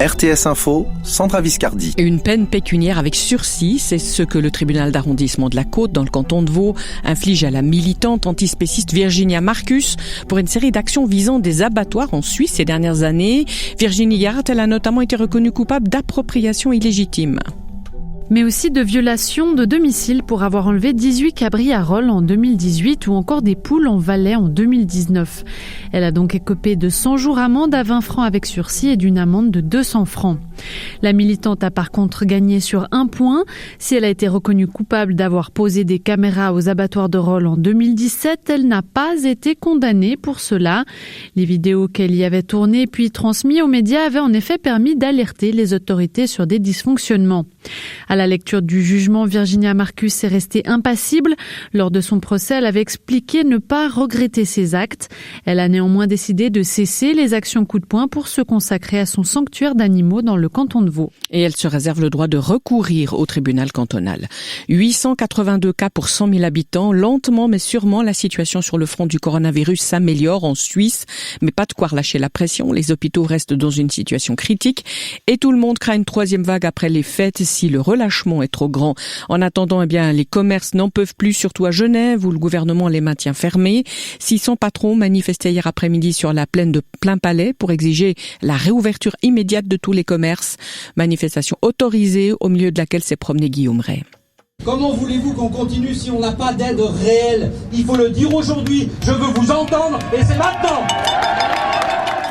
RTS Info, Sandra Viscardi. Une peine pécuniaire avec sursis, c'est ce que le tribunal d'arrondissement de la Côte, dans le canton de Vaud, inflige à la militante antispéciste Virginia Marcus pour une série d'actions visant des abattoirs en Suisse ces dernières années. Virginie Yard, elle a notamment été reconnue coupable d'appropriation illégitime. Mais aussi de violation de domicile pour avoir enlevé 18 cabris à Rolles en 2018 ou encore des poules en Valais en 2019. Elle a donc écopé de 100 jours amende à 20 francs avec sursis et d'une amende de 200 francs. La militante a par contre gagné sur un point. Si elle a été reconnue coupable d'avoir posé des caméras aux abattoirs de Rolles en 2017, elle n'a pas été condamnée pour cela. Les vidéos qu'elle y avait tournées puis transmises aux médias avaient en effet permis d'alerter les autorités sur des dysfonctionnements. À la lecture du jugement, Virginia Marcus est restée impassible. Lors de son procès, elle avait expliqué ne pas regretter ses actes. Elle a néanmoins décidé de cesser les actions coup de poing pour se consacrer à son sanctuaire d'animaux dans le canton de Vaud. Et elle se réserve le droit de recourir au tribunal cantonal. 882 cas pour 100 000 habitants. Lentement mais sûrement, la situation sur le front du coronavirus s'améliore en Suisse. Mais pas de quoi relâcher la pression. Les hôpitaux restent dans une situation critique. Et tout le monde craint une troisième vague après les fêtes si le relâchement est trop grand. En attendant, les commerces n'en peuvent plus, surtout à Genève, où le gouvernement les maintient fermés. 600 patrons manifestaient hier après-midi sur la plaine de Plainpalais pour exiger la réouverture immédiate de tous les commerces. Manifestation autorisée au milieu de laquelle s'est promené Guillaume Ray. Comment voulez-vous qu'on continue si on n'a pas d'aide réelle ? Il faut le dire aujourd'hui, je veux vous entendre et c'est maintenant !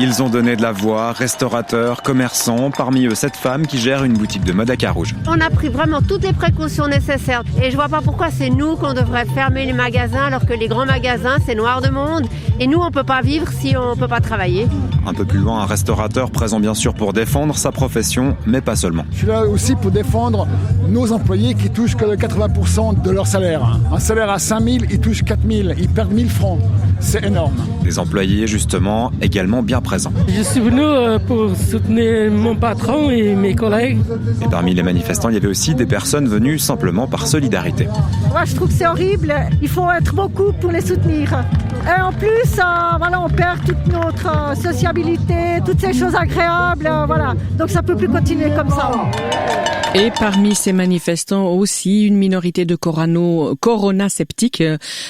Ils ont donné de la voix, restaurateurs, commerçants, parmi eux cette femme qui gère une boutique de mode à Carouge. On a pris vraiment toutes les précautions nécessaires et je vois pas pourquoi c'est nous qu'on devrait fermer les magasins alors que les grands magasins c'est noir de monde et nous on peut pas vivre si on peut pas travailler. Un peu plus loin, un restaurateur présent bien sûr pour défendre sa profession, mais pas seulement. Je suis là aussi pour défendre nos employés qui touchent que le 80% de leur salaire. Un salaire à 5 000, ils touchent 4 000, ils perdent 1 000 francs. C'est énorme. Des employés justement également bien présents. Je suis venu pour soutenir mon patron et mes collègues. Et parmi les manifestants, il y avait aussi des personnes venues simplement par solidarité. Moi, je trouve que c'est horrible. Il faut être beaucoup pour les soutenir. Et en plus, on perd toute notre sociabilité, toutes ces choses agréables. Donc ça peut plus continuer comme ça. Et parmi ces manifestants aussi, une minorité de corona-sceptiques.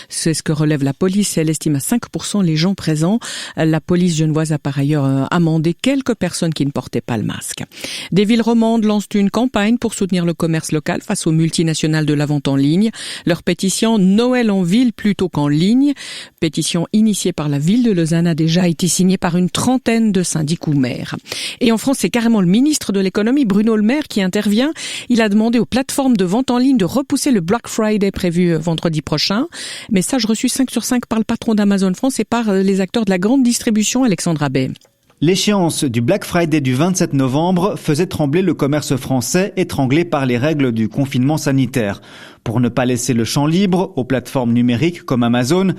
C'est ce que relève la police. Elle estime à 5% les gens présents. La police genevoise a par ailleurs amendé quelques personnes qui ne portaient pas le masque. Des villes romandes lancent une campagne pour soutenir le commerce local face aux multinationales de la vente en ligne. Leur pétition « Noël en ville plutôt qu'en ligne », pétition initiée par la ville de Lausanne, a déjà été signée par une trentaine de syndics ou maires. Et en France, c'est carrément le ministre de l'économie, Bruno Le Maire, qui intervient. Il a demandé aux plateformes de vente en ligne de repousser le Black Friday prévu vendredi prochain. Message reçu 5 sur 5 par le patron d'Amazon France et par les acteurs de la grande distribution, Alexandre Abbé. L'échéance du Black Friday du 27 novembre faisait trembler le commerce français, étranglé par les règles du confinement sanitaire. Pour ne pas laisser le champ libre aux plateformes numériques comme Amazon,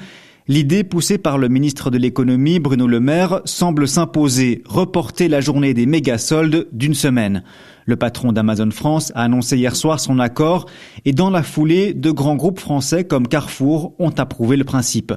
l'idée poussée par le ministre de l'économie, Bruno Le Maire, semble s'imposer, reporter la journée des méga-soldes d'une semaine. Le patron d'Amazon France a annoncé hier soir son accord et dans la foulée, de grands groupes français comme Carrefour ont approuvé le principe.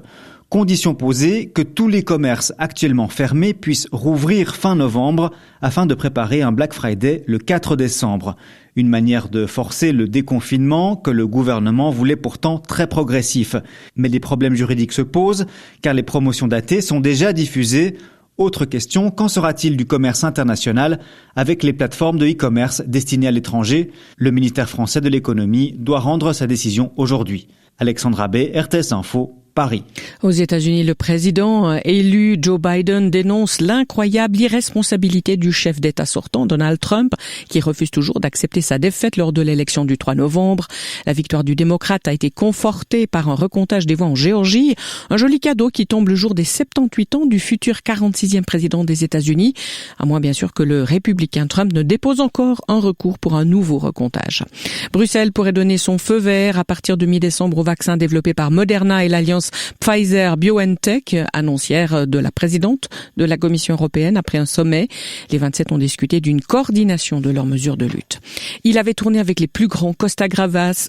Condition posée que tous les commerces actuellement fermés puissent rouvrir fin novembre afin de préparer un Black Friday le 4 décembre. Une manière de forcer le déconfinement que le gouvernement voulait pourtant très progressif. Mais des problèmes juridiques se posent car les promotions datées sont déjà diffusées. Autre question, qu'en sera-t-il du commerce international avec les plateformes de e-commerce destinées à l'étranger ? Le ministère français de l'économie doit rendre sa décision aujourd'hui. Alexandre Abbé, RTS Info, Paris. Aux États-Unis, le président élu Joe Biden dénonce l'incroyable irresponsabilité du chef d'État sortant, Donald Trump, qui refuse toujours d'accepter sa défaite lors de l'élection du 3 novembre. La victoire du démocrate a été confortée par un recomptage des voix en Géorgie. Un joli cadeau qui tombe le jour des 78 ans du futur 46e président des États-Unis. À moins bien sûr que le républicain Trump ne dépose encore un recours pour un nouveau recomptage. Bruxelles pourrait donner son feu vert à partir de mi-décembre au vaccin développé par Moderna et l'Alliance France Pfizer-BioNTech, annoncière de la présidente de la Commission européenne après un sommet. Les 27 ont discuté d'une coordination de leurs mesures de lutte. Il avait tourné avec les plus grands, Costa Gavras,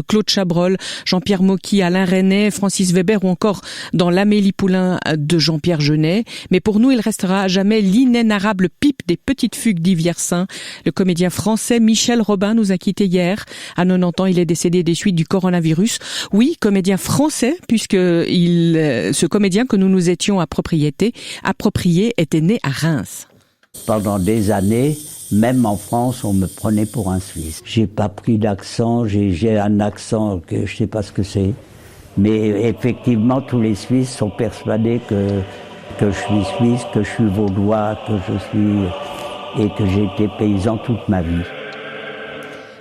Claude Chabrol, Jean-Pierre Mocky, Alain Resnais, Francis Weber ou encore dans l'Amélie Poulain de Jean-Pierre Jeunet. Mais pour nous, il restera à jamais l'inénarrable pipe des petites fugues d'Yves Yersin. Le comédien français Michel Robin nous a quittés hier. À 90 ans, il est décédé des suites du coronavirus. Oui, comédien français, puisque ce comédien que nous nous étions approprié était né à Reims. Pendant des années, même en France, on me prenait pour un Suisse. J'ai pas pris d'accent, j'ai un accent que je sais pas ce que c'est. Mais effectivement, tous les Suisses sont persuadés que je suis Suisse, que je suis Vaudois, et que j'ai été paysan toute ma vie.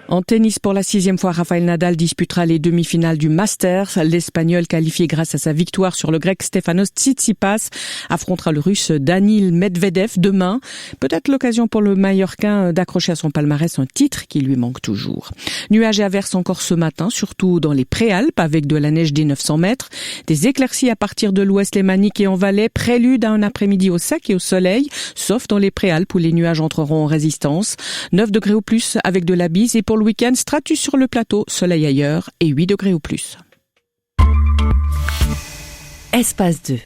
En tennis, pour la 6e fois, Rafael Nadal disputera les demi-finales du Masters. L'Espagnol, qualifié grâce à sa victoire sur le Grec Stefanos Tsitsipas, affrontera le Russe Danil Medvedev demain. Peut-être l'occasion pour le Mallorquin d'accrocher à son palmarès un titre qui lui manque toujours. Nuages et averses encore ce matin, surtout dans les Préalpes, avec de la neige des 900 mètres. Des éclaircies à partir de l'ouest lémanique et en Valais, prélude à un après-midi au sec et au soleil, sauf dans les Préalpes où les nuages entreront en résistance. 9 degrés au plus avec de la bise, et pour le week-end, stratus sur le plateau, soleil ailleurs et 8 degrés au plus. Espace 2.